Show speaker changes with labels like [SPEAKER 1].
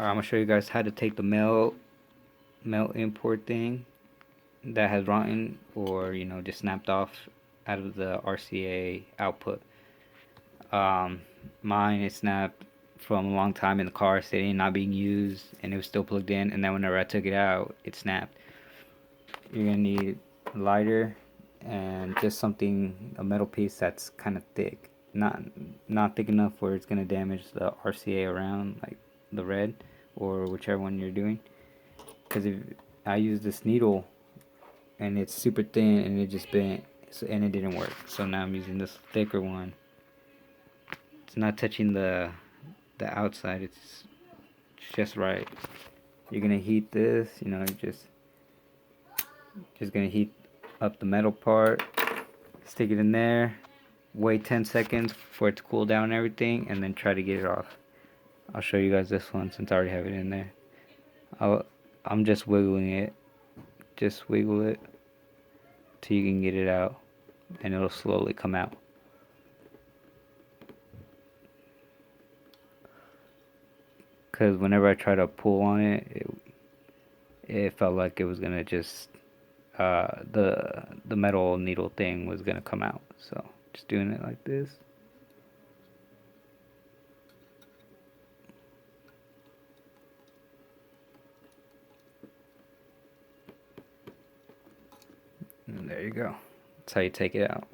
[SPEAKER 1] I'm gonna show you guys how to take the male import thing that has rotten or just snapped off out of the RCA output. Um, Mine is snapped from a long time in the car, sitting, not being used, and it was still plugged in. And then whenever I took it out, it snapped. You're gonna need a lighter and just something, a metal piece that's kind of thick, not thick enough where it's gonna damage the RCA around, like the red or whichever one you're doing. Because if I use this needle and it's super thin and it just bent, and it didn't work. So now I'm using this thicker one. It's not touching the outside. It's just right. You're gonna heat this. Just gonna heat up the metal part. Stick it in there. Wait 10 seconds for it to cool down and everything, and then try to get it off. I'll show you guys this one since I already have it in there. I'm just wiggling it. Just wiggle it till you can get it out, and it'll slowly come out. Because whenever I try to pull on it felt like it was gonna just the metal needle thing was gonna come out. So just doing it like this. And there you go. That's how you take it out.